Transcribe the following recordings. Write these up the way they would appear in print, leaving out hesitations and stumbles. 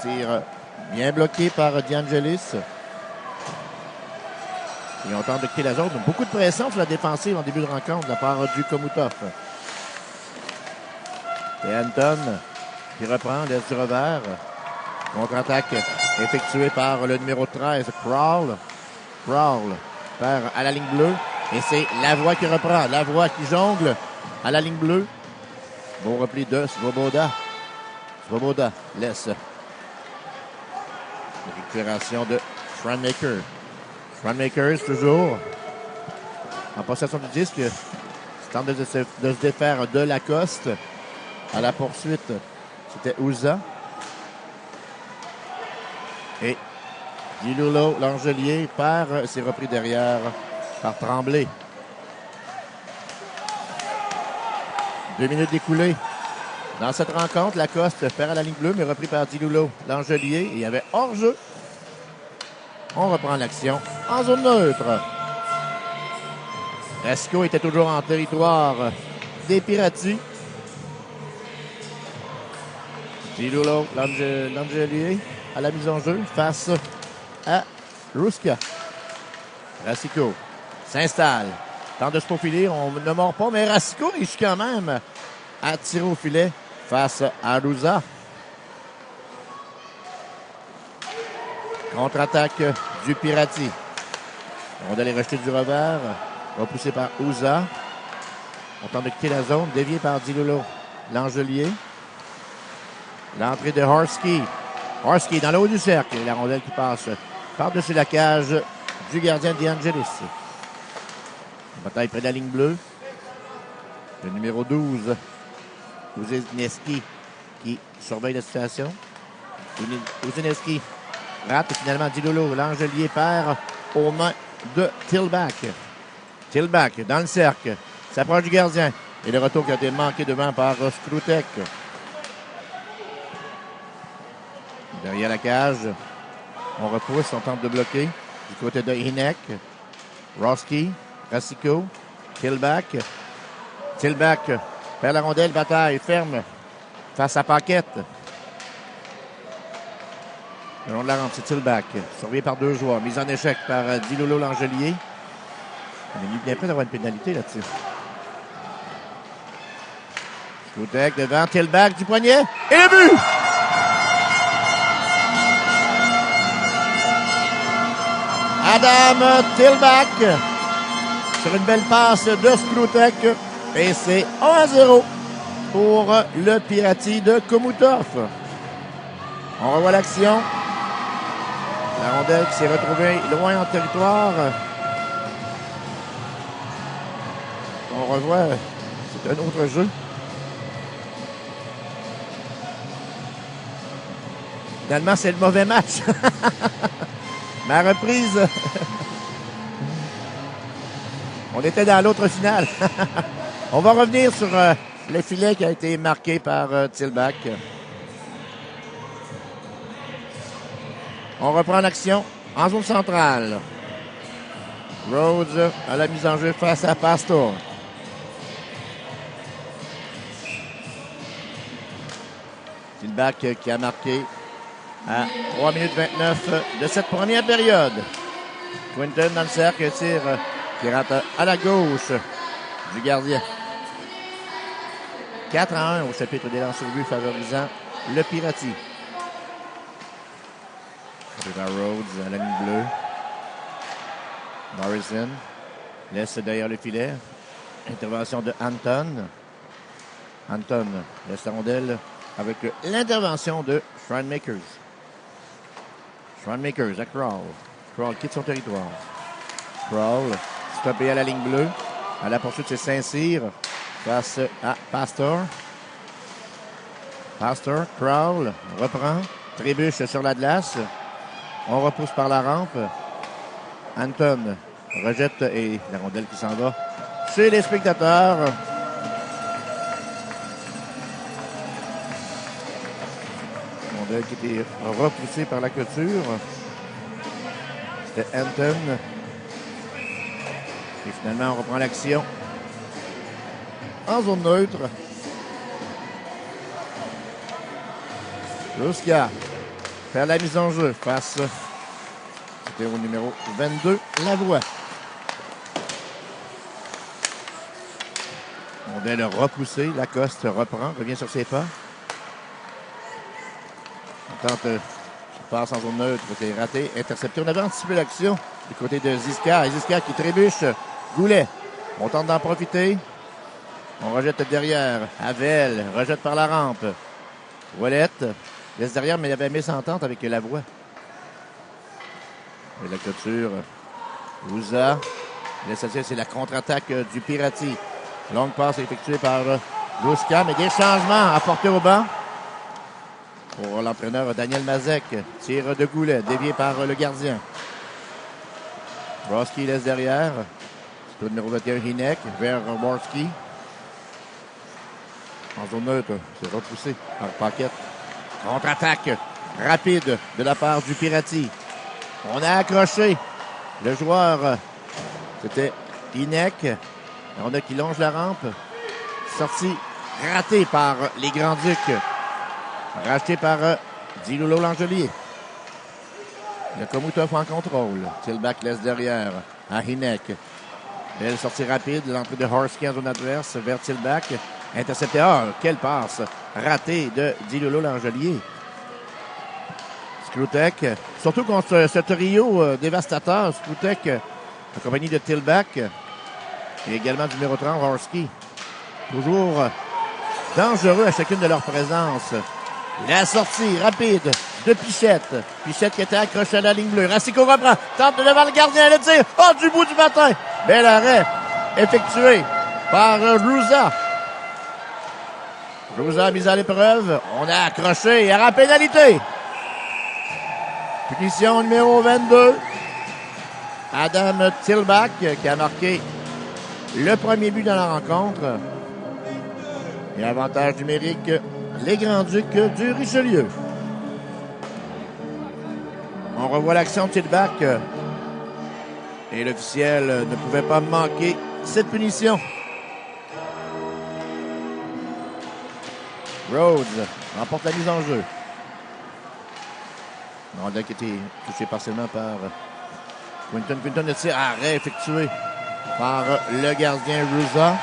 Tir bien bloqué par DeAngelis. Et on tente de quitter la zone. Beaucoup de pression sur la défensive en début de rencontre de la part du Komutov. Et Anton qui reprend, laisse du revers. Contre-attaque effectuée par le numéro 13, Crawl. Crawl perd à la ligne bleue. Et c'est Lavoie qui reprend. Lavoie qui jongle à la ligne bleue. Beau repli de Svoboda. Svoboda laisse. Récupération de Schwanmakers. Schwanmakers toujours en possession du disque. Tente de se défaire de Lacoste. À la poursuite, c'était Ouza. Et Dilulo, l'Angelier, perd. C'est repris derrière par Tremblay. 2 minutes écoulées. Dans cette rencontre, Lacoste perd à la ligne bleue, mais repris par Dilulo, l'Angelier. Et il y avait hors-jeu. On reprend l'action en zone neutre. Esco était toujours en territoire des Piratis. Dilulo, l'Angelier, à la mise en jeu face à Ruska. Racicot s'installe. Tente de se faufiler. On ne mord pas, mais Racicot réussit quand même à tirer au filet face à Rouza. Contre-attaque du Pirati. On va aller rejeter du revers. Repoussé par Ouza. On tente de quitter la zone. Dévié par Dilulo, l'Angelier. L'entrée de Horsky. Horsky dans le haut du cercle. La rondelle qui passe par-dessus la cage du gardien DeAngelis. Bataille près de la ligne bleue. Le numéro 12, Uzineski, qui surveille la situation. Uzineski rate finalement Dilulo. L'Angelier perd aux mains de Tillback. Tillback dans le cercle. S'approche du gardien. Et le retour qui a été manqué devant par Skrutek. Derrière la cage, on repousse, on tente de bloquer. Du côté de Hinek, Roski, Racicot, Tillback. Tillback perd la rondelle, bataille, ferme face à Paquette. Le long de la rampe, c'est Tillback, surveillé par 2 joueurs. Mise en échec par Dilulo, l'Angelier. On est bien près d'avoir une pénalité là-dessus. Skrutek devant, Tillback du poignet. Et le but! Adam Tillback sur une belle passe de Skrutek. Et c'est 1-0 pour le Pirati de Komutov. On revoit l'action. La rondelle qui s'est retrouvée loin en territoire. On revoit, c'est un autre jeu. Finalement, c'est le mauvais match. Ma reprise, on était dans l'autre finale. On va revenir sur le filet qui a été marqué par Tillback. On reprend l'action en zone centrale. Rhodes à la mise en jeu face à Pastor. Tillback qui a marqué à 3 minutes 29 de cette première période. Quinton dans le cercle, tire qui rentre à la gauche du gardien. 4-1 au chapitre des lancers au but favorisant le Pirati. River Rhodes à la ligne bleue. Morrison laisse derrière le filet. Intervention de Anton. Anton laisse la rondelle avec l'intervention de Schwanmakers. Schwanmakers à Crawl. Crawl quitte son territoire. Crawl stoppé à la ligne bleue. À la poursuite, c'est Saint-Cyr face à Pastor. Pastor, Crawl, reprend. Trébuche sur la glace. On repousse par la rampe. Anton rejette et la rondelle qui s'en va chez les spectateurs. Rondelle qui était repoussée par la clôture. C'était Anton. Et finalement, on reprend l'action en zone neutre. Ruska faire la mise en jeu face. C'était au numéro 22, Lavoie. On vient le repousser. Lacoste reprend, revient sur ses pas. On tente passe en zone neutre, c'est raté, intercepté. On avait anticipé l'action du côté de Ziska. Et Ziska qui trébuche. Goulet. On tente d'en profiter. On rejette derrière. Havel rejette par la rampe. Ouellette laisse derrière, mais il avait mis s'entente avec Lavoie. Et la clôture. Ouza. L'essentiel, c'est la contre-attaque du Pirati. Longue passe effectuée par Louska, mais des changements apportés au banc. Pour l'entraîneur Daniel Mazek. Tir de Goulet, dévié par le gardien. Broski laisse derrière. C'est le numéro 21, Hinek, vers Worski. En zone neutre, c'est repoussé par Paquette. Contre-attaque rapide de la part du Pirati. On a accroché le joueur. C'était Hinek. On a qui longe la rampe. Sortie ratée par les Grands-Ducs. Racheté par Dilolo Langelier. Le Komutov en contrôle. Tilbach laisse derrière à Hinek. Belle sortie rapide. L'entrée de Horsky en zone adverse vers Tilbach. Intercepté. Ah, quelle passe ratée de Dilolo Langelier. Skrutek. Surtout contre ce trio dévastateur. Skrutek en compagnie de Tilbach. Et également du numéro 30, Horsky. Toujours dangereux à chacune de leurs présences. La sortie rapide de Pichette. Pichette qui était accroché à la ligne bleue. Racicot reprend. Tente devant le gardien. Le tir. Oh, du bout du matin. Bel arrêt effectué par Rouza. Rouza mise à l'épreuve. On a accroché. Il y aura pénalité. Punition numéro 22. Adam Tilbach qui a marqué le premier but dans la rencontre. Et avantage numérique, les Grands-Ducs du Richelieu. On revoit l'action de Tilbach. Et l'officiel ne pouvait pas manquer cette punition. Rhodes remporte la mise en jeu. Rondel qui était touché partiellement par Quinton. Quinton de tir arrêt effectué par le gardien Rouza.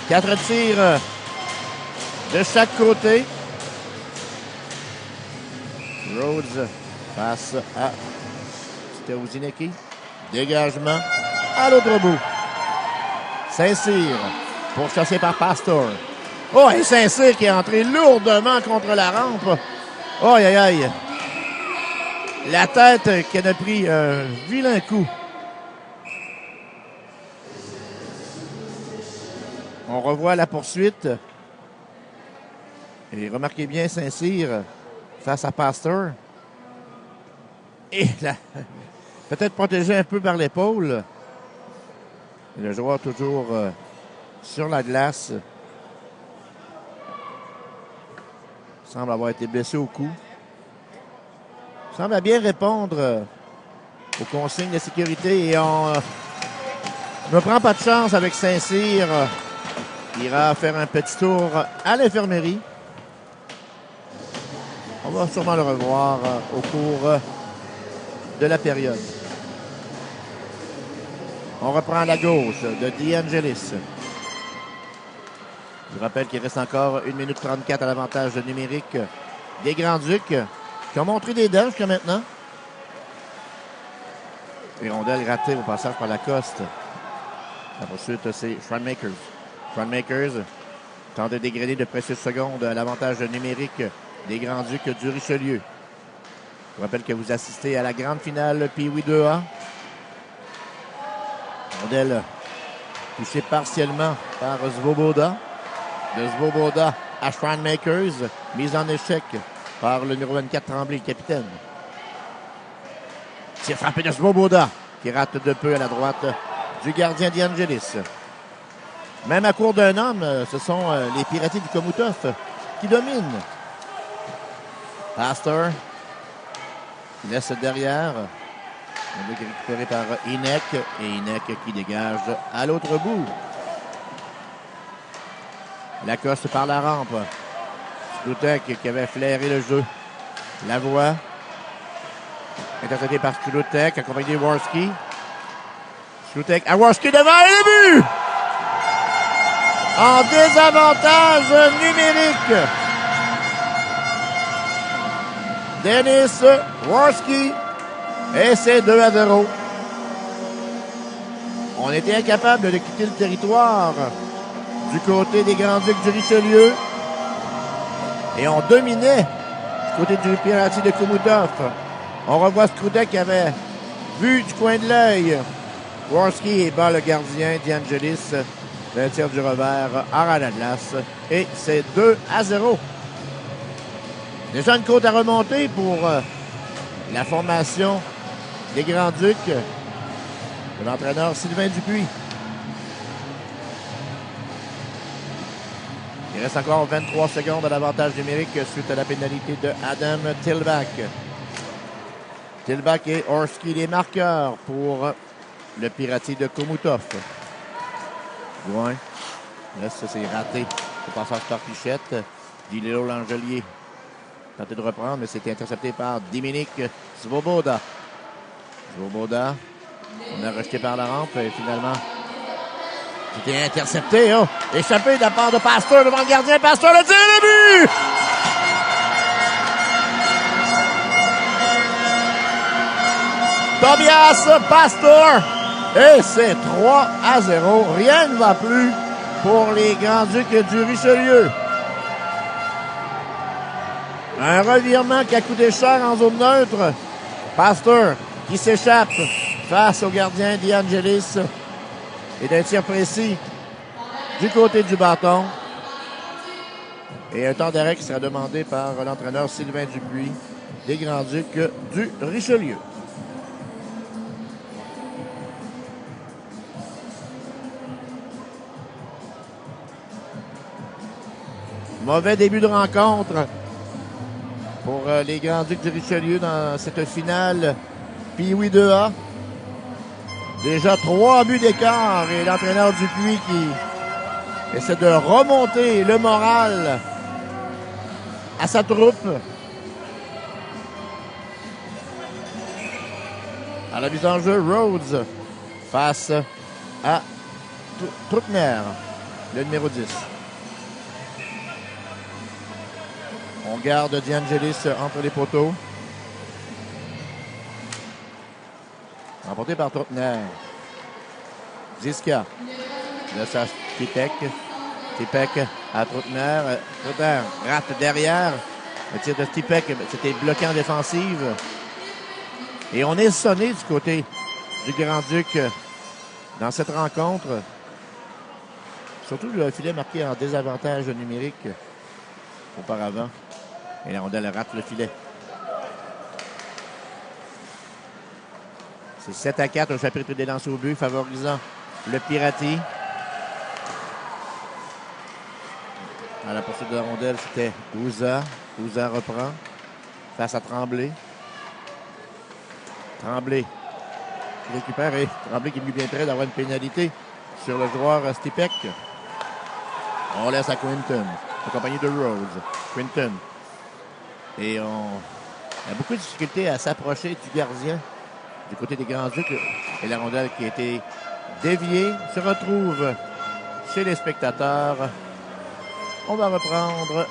4 tirs de chaque côté. Rhodes face à Steauzineki. Dégagement à l'autre bout. Saint-Cyr pourchassé par Pastor. Oh, et Saint-Cyr qui est entré lourdement contre la rampe. Oh, aïe, aïe. La tête qui en a pris un vilain coup. On revoit la poursuite. Et remarquez bien Saint-Cyr face à Pastor. Et là, peut-être protégé un peu par l'épaule. Le joueur toujours sur la glace. Semble avoir été blessé au cou. Semble bien répondre aux consignes de sécurité. Et on ne prend pas de chance avec Saint-Cyr. Il ira faire un petit tour à l'infirmerie. On va sûrement le revoir au cours de la période. On reprend à la gauche de DeAngelis. Je vous rappelle qu'il reste encore 1 minute 34 à l'avantage numérique des Grands-Ducs qui ont montré des dents jusqu'à maintenant. Les rondelles ratées au passage par Lacoste. La poursuite, c'est Schwanmakers. Schwanmakers tente de dégrader de précieuses secondes à l'avantage numérique des Grands-Ducs du Richelieu. Je vous rappelle que vous assistez à la grande finale Pee-Wee 2A. Rondelle touché partiellement par Svoboda. De Svoboda à Schwanmakers, mise en échec par le numéro 24 Tremblay, le capitaine. C'est frappé de Svoboda qui rate de peu à la droite du gardien DeAngelis. Même à court d'un homme, ce sont les Piratis du Komutov qui dominent. Pastor laisse derrière. On est récupéré par Hinek. Et Hinek qui dégage à l'autre bout. Lacoste par la rampe. Skrutek qui avait flairé le jeu. Lavoie. Intercepté par Skrutek, accompagné de Worski. Skrutek à Worski devant le but! En désavantage numérique. Denis Worski. Et c'est 2-0. On était incapable de quitter le territoire du côté des Grands-Ducs du Richelieu. Et on dominait du côté du Pirati de Koumoutoff. On revoit Skrutek qui avait vu du coin de l'œil Worski et bat le gardien DeAngelis. Le tir du revers à ras de la glace. Et c'est 2-0. Déjà une côte à remonter pour la formation des Grands-Ducs de l'entraîneur Sylvain Dupuis. Il reste encore 23 secondes à l'avantage numérique suite à la pénalité de Adam Tilbach. Tilbach et Worski les marqueurs pour le Pirati de Koumoutoff. Loin. Là, ça, c'est raté. Le passage par Pichette. Dililo Langelier tenté de reprendre, mais c'était intercepté par Dominique Svoboda. Svoboda, on a rejeté par la rampe et finalement, c'était intercepté. Oh, échappé de la part de Pasteur devant le gardien. Pasteur, le tir, le but! Tobias Pasteur. Et c'est 3-0. Rien ne va plus pour les Grands-Ducs du Richelieu. Un revirement qui a coûté cher en zone neutre. Pasteur qui s'échappe face au gardien DeAngelis. Et d'un tir précis du côté du bâton. Et un temps d'arrêt qui sera demandé par l'entraîneur Sylvain Dupuis des Grands-Ducs du Richelieu. Mauvais début de rencontre pour les Grands-Ducs du Richelieu dans cette finale Pee-Wee 2A. Déjà 3 buts d'écart et l'entraîneur Dupuis qui essaie de remonter le moral à sa troupe. À la mise en jeu, Rhodes face à Truckner, le numéro 10. On garde DeAngelis entre les poteaux. Remporté par Truckner. Ziska. Laisse à Tipek. Tipek à Truckner. Truckner rate derrière. Le tir de Tipek, c'était bloqué en défensive. Et on est sonné du côté du Grand-Duc dans cette rencontre. Surtout le filet marqué en désavantage numérique auparavant. Et la rondelle rate le filet. C'est 7-4, un chapitre des lancers au but favorisant le Pirati. À la poursuite de la rondelle, c'était Ouza. Ouza reprend face à Tremblay. Tremblay qui récupère et Tremblay qui est bien près d'avoir une pénalité sur le joueur Stipek. On laisse à Quinton, accompagné de Rose. Quinton. Et on a beaucoup de difficultés à s'approcher du gardien du côté des Grands-Ducs. Et la rondelle qui a été déviée se retrouve chez les spectateurs. On va reprendre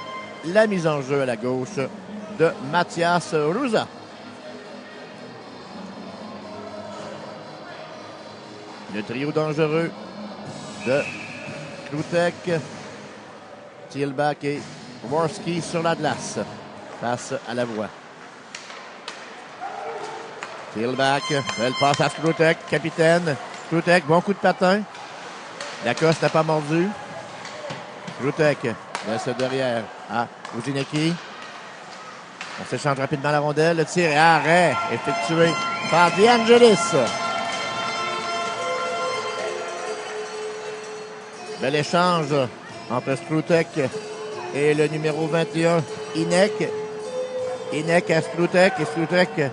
la mise en jeu à la gauche de Mathias Ruza. Le trio dangereux de Skrutek, Tilbach et Worski sur la glace face à Lavoie. Tilbach, belle passe à Skrutek, capitaine. Skrutek, bon coup de patin. Lacoste n'a pas mordu. Skrutek laisse derrière à Uzineki. On s'échange rapidement la rondelle. Le tir et arrêt effectué par DeAngelis. Bel échange entre Skrutek et le numéro 21, Inek. Inek à Skrutek. Et Skrutek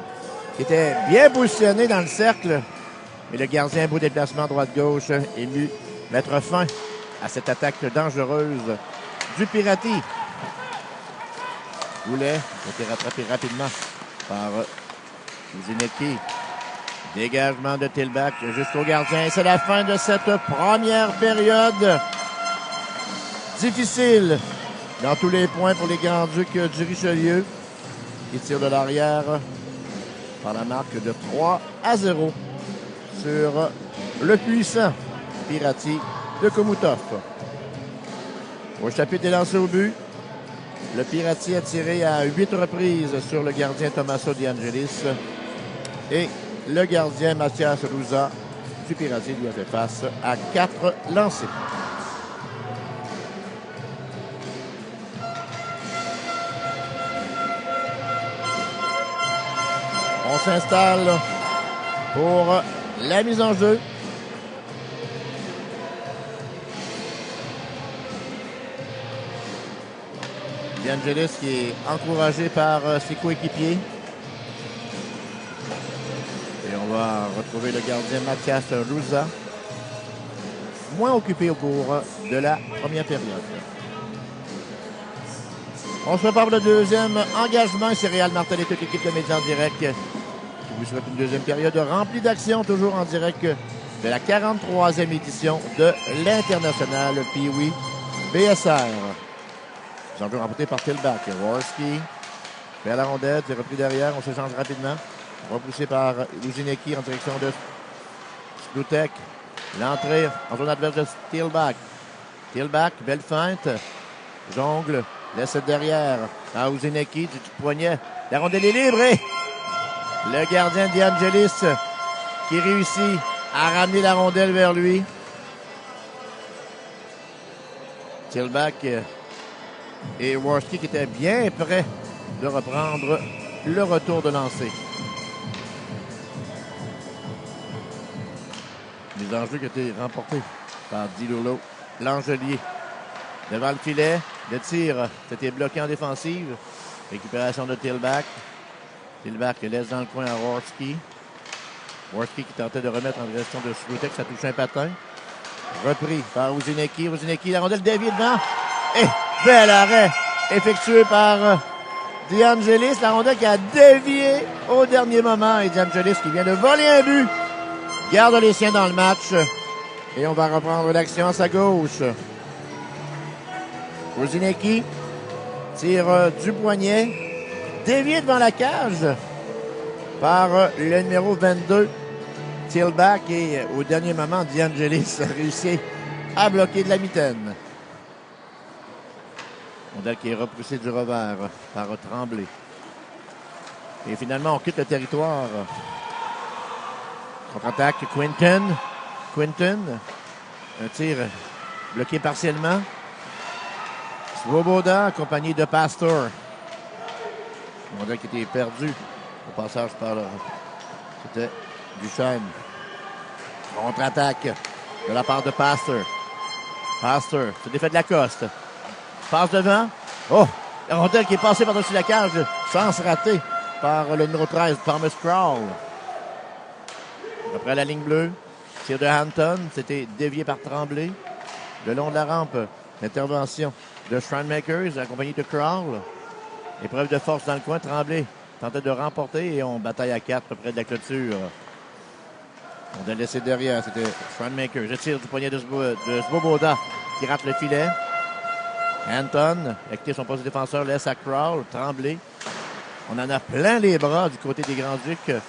qui était bien positionné dans le cercle. Mais le gardien, beau déplacement droite-gauche, ému mettre fin à cette attaque dangereuse du Pirati. Goulet a été rattrapé rapidement par Zinecki. Dégagement de Tilbach jusqu'au gardien. C'est la fin de cette première période. Difficile dans tous les points pour les Grands-Ducs du Richelieu. Ils tirent de l'arrière par la marque de 3-0 sur le puissant Pirati de Komoutov. Au chapitre est lancé au but. Le Pirati a tiré à 8 reprises sur le gardien Tommaso De Angelis. Et le gardien Mathias Rouza du Pirati lui a fait face à 4 lancés. On s'installe pour la mise en jeu. De Angelis qui est encouragé par ses coéquipiers. Et on va retrouver le gardien Mathias Rouza, moins occupé au cours de la première période. On se prépare pour le deuxième engagement. C'est Réal Martel et toute l'équipe de Médias en direct qui vous souhaite une deuxième période remplie d'action, toujours en direct de la 43e édition de l'International Pee-Wee BSR. Ils ont remporté par Tilbach. Worski fait la rondelle, c'est repris derrière, on s'échange rapidement. Repoussé par Zinecki en direction de Slutek. L'entrée en zone adverse de Tilbach. Tilbach, belle feinte. Jongle, laisse derrière. À Zinecki, du poignet. La rondelle est libre et le gardien De Angelis qui réussit à ramener la rondelle vers lui. Tilbach et Worski qui était bien prêt de reprendre le retour de lancer. Mise en jeu qui a été remportée par Dilolo. Langelier devant le filet. Le tir, c'était bloqué en défensive. Récupération de Tilbach. Tilbach laisse dans le coin à Worski. Worski qui tentait de remettre en direction de Slutek. Ça touche un patin. Repris par Zinecki. Zinecki, la rondelle déviée devant. Et bel arrêt effectué par De Angelis. La rondelle qui a dévié au dernier moment. Et De Angelis qui vient de voler un but. Garde les siens dans le match. Et on va reprendre l'action à sa gauche. Zinecki tire du poignet. Dévié devant la cage par le numéro 22. Tilbach. Et au dernier moment, De Angelis a réussi à bloquer de la mitaine. Rondelle qui est repoussé du revers par Tremblay. Et finalement, on quitte le territoire. Contre-attaque, Quinton. Un tir bloqué partiellement. Swoboda, accompagné de Pastor. Rondelle qui était perdu au passage par là. C'était Duchesne. Contre-attaque de la part de Pastor. Pastor, se défait de Lacoste. Passe devant. Oh! La rondelle qui est passée par-dessus la cage sans se rater par le numéro 13, Thomas Crowell. Après la ligne bleue, tir de Hampton. C'était dévié par Tremblay. Le long de la rampe, l'intervention de Schrankmakers, accompagné de Crowell. Épreuve de force dans le coin. Tremblay tentait de remporter et on bataille à 4 près de la clôture. On a laissé derrière. C'était Schrankmakers. Je tire du poignet de Swoboda qui rate le filet. Anton, avec son poste de défenseur, laisse à Crowell. Tremblay. On en a plein les bras du côté des Grands-Ducs.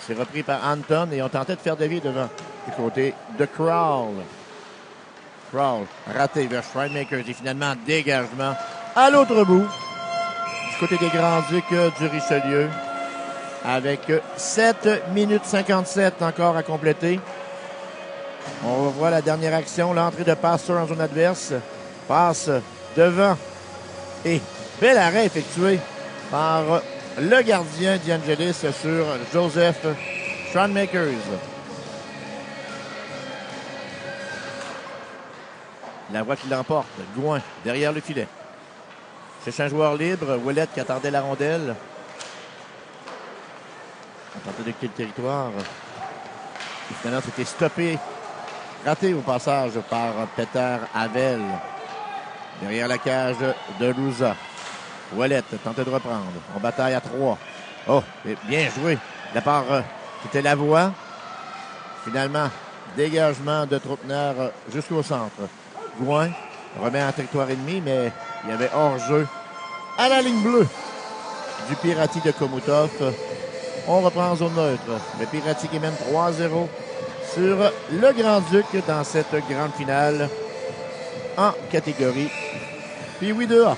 C'est repris par Anton et on tentait de faire dévier devant du côté de Crowell. Crowell raté vers Schrankmakers et finalement dégagement à l'autre bout du côté des Grands-Ducs du Richelieu avec 7 minutes 57 encore à compléter. On revoit la dernière action, l'entrée de Pastor en zone adverse. Passe devant et bel arrêt effectué par le gardien De Angelis sur Joseph Schrankmakers. La voie qui l'emporte, Gouin, derrière le filet. C'est un joueur libre, Ouellet qui attendait la rondelle. On tentait de quitter le territoire. Et finalement, c'était stoppé, raté au passage par Peter Havel. Derrière la cage de Louza. Ouellet tentait de reprendre. On bataille à 3. Oh, bien joué. De la part, c'était Lavoie. Finalement, dégagement de Troutner jusqu'au centre. Gouin remet en territoire ennemi, mais il y avait hors-jeu à la ligne bleue du Pirati de Chomutov. On reprend en zone neutre. Le Pirati qui mène 3-0 sur le Grand-Duc dans cette grande finale en catégorie Puis oui 2A.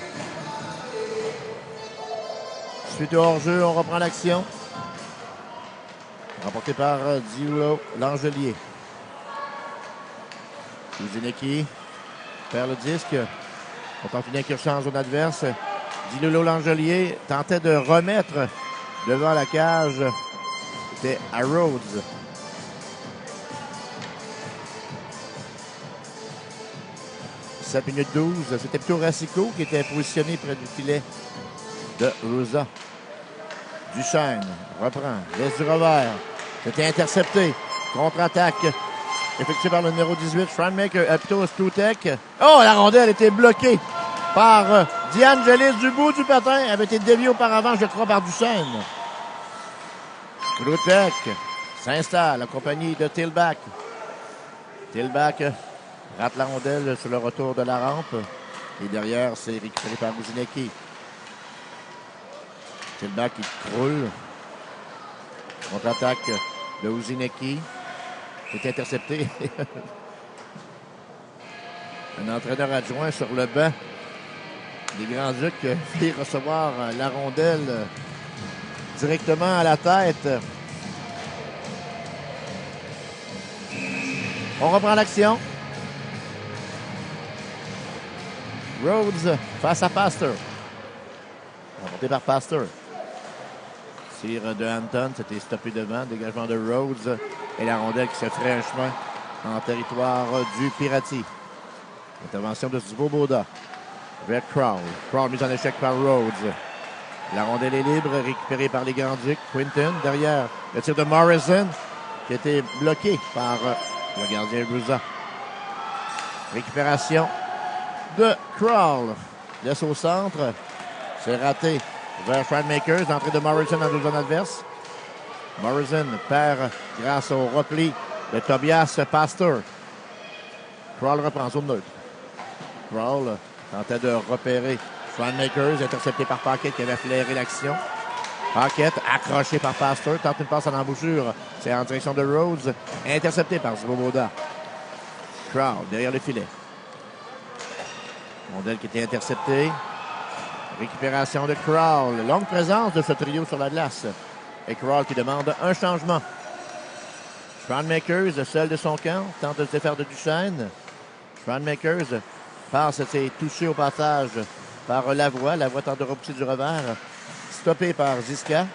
Suite au hors-jeu, on reprend l'action. Remporté par Diulo Langelier. Uzineki perd le disque. On tente une incursion en zone adverse. Diulo Langelier tentait de remettre devant la cage. C'était à Rhodes. « 7 minutes 12. C'était plutôt Racicot qui était positionné près du filet de Rosa. Duchesne reprend. Laisse du revers. C'était intercepté. Contre-attaque effectuée par le numéro 18, Schwanmaker, plutôt Stutek. Oh, la rondelle était bloquée par Diane Gelis du bout du patin. Elle avait été déviée auparavant, je crois, par Duchesne. Stutek s'installe, accompagné de Tilbach. Tilbach rate la rondelle sur le retour de la rampe. Et derrière, c'est récupéré par Uzineki. Tilbach qui croule. Contre-attaque de Uzineki. C'est intercepté. Un entraîneur adjoint sur le banc des Grands-Ducs fait recevoir la rondelle directement à la tête. On reprend l'action. Rhodes face à Pastor. Remporté par Pastor. Tir de Hampton, c'était stoppé devant. Dégagement de Rhodes et la rondelle qui se ferait un chemin en territoire du Pirati. Intervention de Svoboda vers Crowell. Crowell mis en échec par Rhodes. La rondelle est libre, récupérée par les Grands-Ducs. Quinton derrière. Le tir de Morrison qui a été bloqué par le gardien Brusa. Récupération de Crowell. Laisse au centre. C'est raté vers Schwanmakers. L'entrée de Morrison dans la zone adverse. Morrison perd grâce au repli de Tobias Pastor. Crowell reprend en zone neutre. Crowell tentait de repérer Schwanmakers, intercepté par Paquette qui avait flairé l'action. Paquette accroché par Pastor, tente une passe en embouchure. C'est en direction de Rhodes, intercepté par Svoboda. Crowell derrière le filet. Rondelle qui était interceptée. Récupération de Crowell. Longue présence de ce trio sur la glace. Et Crowell qui demande un changement. Schwanmakers, seul de son camp, tente de se faire de Duchesne. Schwanmakers passe, c'est touché au passage par Lavoie. Lavoie tente de repousser du revers. Stoppé par Ziska.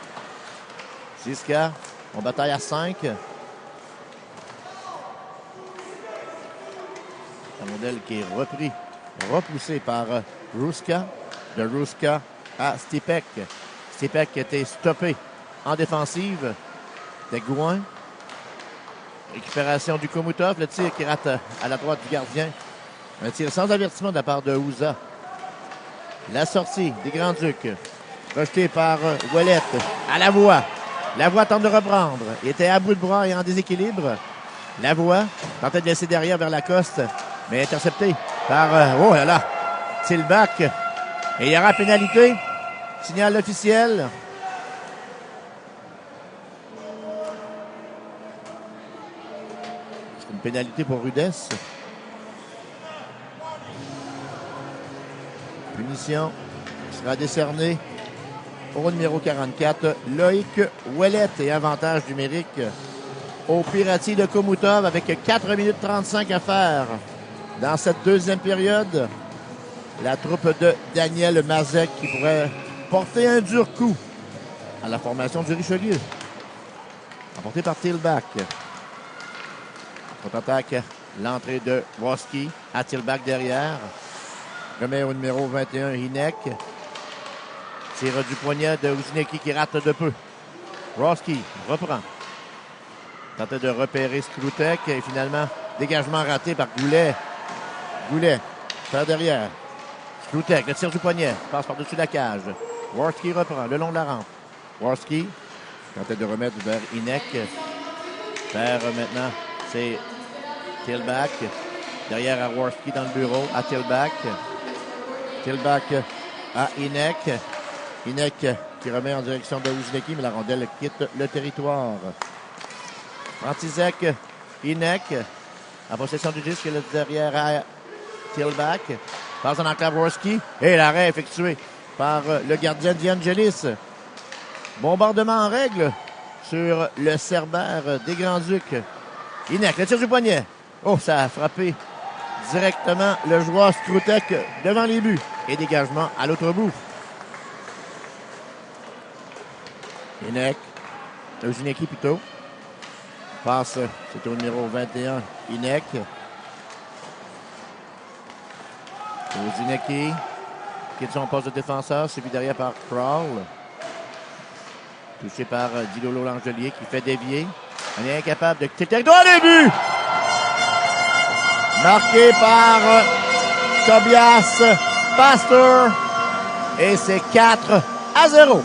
Ziska, on bataille à 5. Un modèle qui est repoussé par Ruska. De Ruska à Stipek. Stipek qui a été stoppé en défensive. De Gouin. Récupération du Chomutov. Le tir qui rate à la droite du gardien. Un tir sans avertissement de la part de Ouza. La sortie des Grands-Ducs. Rejeté par Ouellet. À Lavoie. Lavoie tente de reprendre. Il était à bout de bras et en déséquilibre. Lavoie tentait de laisser derrière vers Lacoste. Mais intercepté par... oh là là! Tilbach. Et il y aura pénalité. Signal officiel. C'est une pénalité pour Rudesse. Punition sera décernée au numéro 44, Loïc Ouellet. Et avantage numérique au Pirati de Chomutov avec 4 minutes 35 à faire dans cette deuxième période. La troupe de Daniel Mazek qui pourrait porter un dur coup à la formation du Richelieu. Apporté par Tilbach. Contre-attaque, l'entrée de Woski à Tilbach derrière. Remet au numéro 21, Hinek. Tire du poignet de Uzineki qui rate de peu. Woski reprend. Tentait de repérer Skrutek et finalement, dégagement raté par Goulet. Goulet, par derrière. Krutek, le tir du poignet, passe par-dessus la cage. Worski reprend le long de la rampe. Worski tentait de remettre vers Inek. Vers maintenant, c'est Tillback. Derrière à Worski dans le bureau, à Tillback. Tillback à Inek. Inek qui remet en direction de Uzineki, mais la rondelle quitte le territoire. Antizek, Inek, en possession du disque, le derrière à Tillback. Passe en enclave Worski. Et l'arrêt effectué par le gardien D'Angelis. Bombardement en règle sur le Cerbère des Grands-Ducs. Inek, le tir du poignet. Oh, ça a frappé directement le joueur Krutek devant les buts. Et dégagement à l'autre bout. Inek, Uzineki plutôt. Passe, c'est au numéro 21, Inek. Uzineki, qui est son poste de défenseur, suivi derrière par Crawl. Touché par Dilolo Langelier qui fait dévier. On est incapable de quitter le droit début. Marqué par Tobias Pastor. Et c'est 4-0.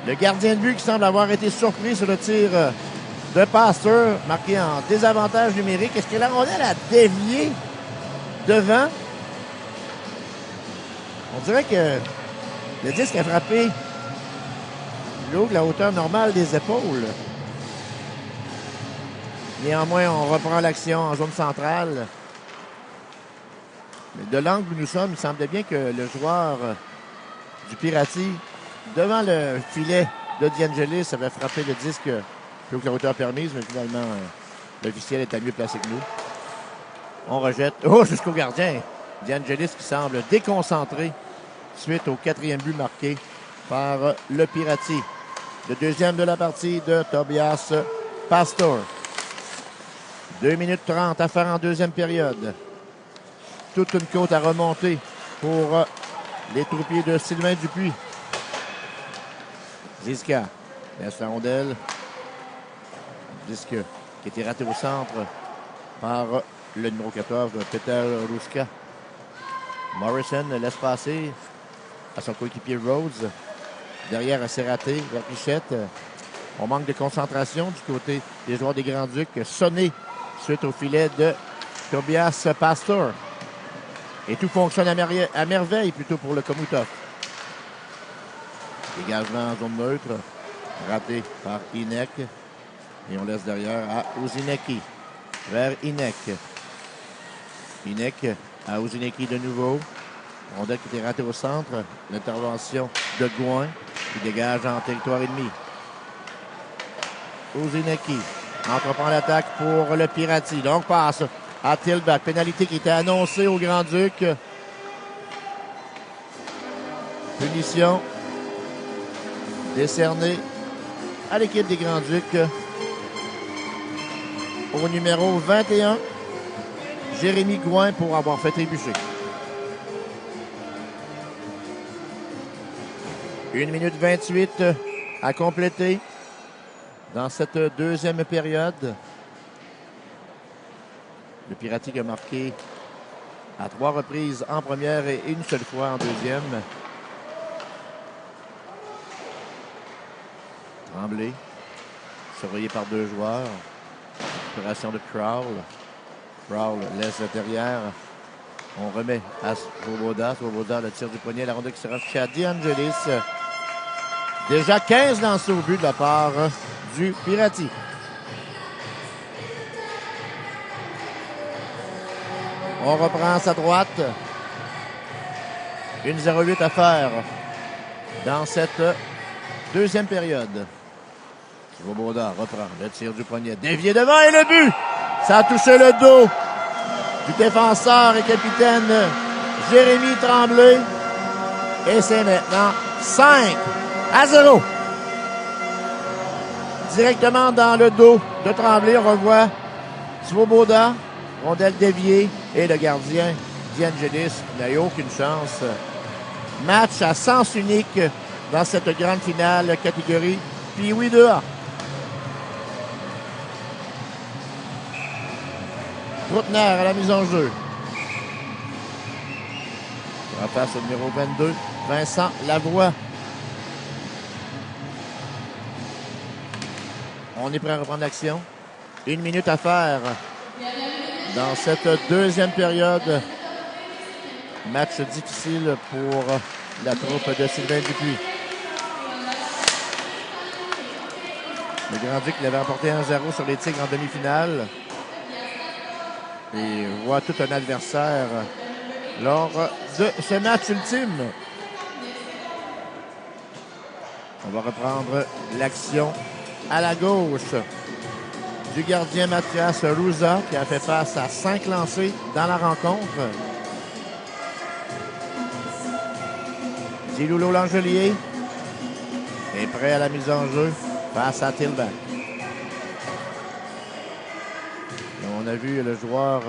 Le gardien de but qui semble avoir été surpris sur le tir de Pastor, marqué en désavantage numérique. Est-ce que la rondelle a dévié devant? On dirait que le disque a frappé l'eau de la hauteur normale des épaules. Néanmoins, on reprend l'action en zone centrale. Mais de l'angle où nous sommes, il semblait bien que le joueur du Pirati, devant le filet de D'Angelis, avait frappé le disque plus haut que la hauteur permise, mais finalement, l'officiel est à mieux placé que nous. On rejette. Oh, jusqu'au gardien. D'Angelis qui semble déconcentré suite au 4e but marqué par le Pirati. Le deuxième de la partie de Tobias Pastor. 2 minutes 30 à faire en deuxième période. Toute une côte à remonter pour les troupiers de Sylvain Dupuis. Ziska laisse la rondelle. Disque qui a été raté au centre par le numéro 14, Peter Ruska. Morrison laisse passer à son coéquipier Rhodes. Derrière, assez raté vers Pichette. On manque de concentration du côté des joueurs des Grands-Ducs. Sonné suite au filet de Tobias Pastor. Et tout fonctionne à merveille plutôt pour le Komutov. Dégagement en zone neutre. Raté par Inek. Et on laisse derrière à Uzineki. Vers Inek. Inek à Uzineki de nouveau. Rondelle qui était ratée au centre. L'intervention de Gouin qui dégage en territoire ennemi. Uzineki entreprend l'attaque pour le Pirati. Donc passe à Tillback. Pénalité qui était annoncée au Grand-Duc. Punition décernée à l'équipe des Grands-Ducs. Au numéro 21, Jérémy Gouin pour avoir fait trébucher. 1 minute 28 à compléter dans cette deuxième période. Le Pirati qui a marqué à 3 reprises en première et une seule fois en deuxième. Tremblay, surveillé par 2 joueurs. Opération de Crawl. Crawl laisse derrière. On remet à Svoboda. Svoboda, le tir du poignet. La rondelle qui sera affichée à D'Angelis. Déjà 15 lancés au but de la part du Pirati. On reprend à sa droite. 1-0-8 à faire dans cette deuxième période. Svoboda reprend le tir du poignet. Dévié devant et le but! Ça a touché le dos du défenseur et capitaine Jérémy Tremblay. Et c'est maintenant 5-0. Directement dans le dos de Tremblay, on revoit Svoboda, rondelle déviée et le gardien D'Angelis n'a eu aucune chance. Match à sens unique dans cette grande finale catégorie Pee-Wee 2A. Proutner à la mise en jeu. En face au numéro 22, Vincent Lavoie. On est prêt à reprendre l'action. 1 minute à faire dans cette deuxième période. Match difficile pour la troupe de Sylvain Dupuis. Le Grand-Duc l'avait remporté 1-0 sur les Tigres en demi-finale. Et voit tout un adversaire lors de ce match ultime. On va reprendre l'action à la gauche du gardien Mathias Rouza qui a fait face à 5 lancés dans la rencontre. Diloulo Langelier est prêt à la mise en jeu face à Tilbach. On a vu le joueur,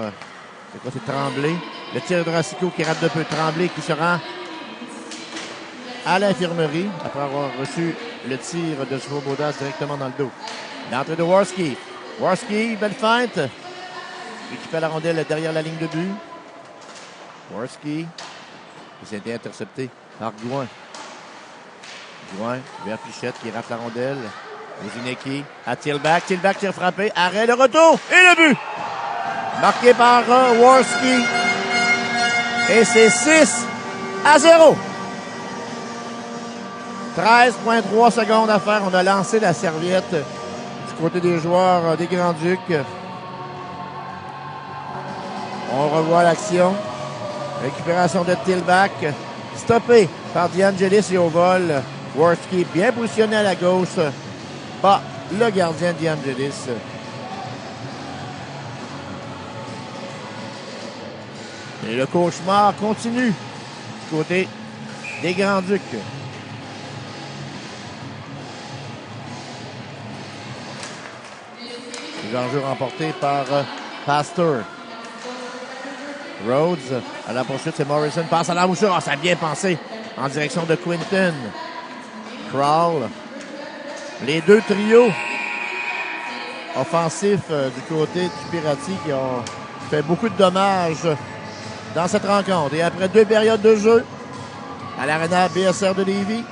c'est quoi, c'est Tremblay. Le tir de Racicot qui rate de peu. Tremblay qui se rend à l'infirmerie après avoir reçu le tir de Svoboda directement dans le dos. L'entrée de Worski. Worski, belle feinte. Récupère la rondelle derrière la ligne de but. Worski qui s'est été intercepté par Gouin. Gouin vers Pichette qui rate la rondelle. Ozineki à Tilbach. Tilbach tire frappé. Arrêt, le retour et le but. Marqué par Worski. Et c'est 6-0. 13,3 secondes à faire. On a lancé la serviette du côté des joueurs des Grands-Ducs. On revoit l'action. Récupération de Tilbach. Stoppé par DeAngelis et au vol. Worski bien positionné à la gauche. Bat le gardien DeAngelis. Et le cauchemar continue du côté des Grands-Ducs. Les enjeux remportés par Pastor. Rhodes à la poursuite, c'est Morrison. Passe à la mouchure. Ça a bien pensé en direction de Quinton. Crawl. Les deux trios offensifs du côté du Pirati qui ont fait beaucoup de dommages dans cette rencontre. Et après 2 périodes de jeu à l'Arena BSR de Lévis,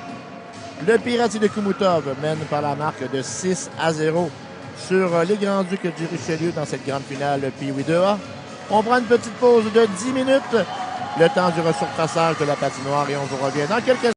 le Pirati de Kumutov mène par la marque de 6-0 sur les Grands-Ducs du Richelieu dans cette grande finale Pee-Wee 2A. On prend une petite pause de 10 minutes, le temps du ressurfaçage de la patinoire et on vous revient dans quelques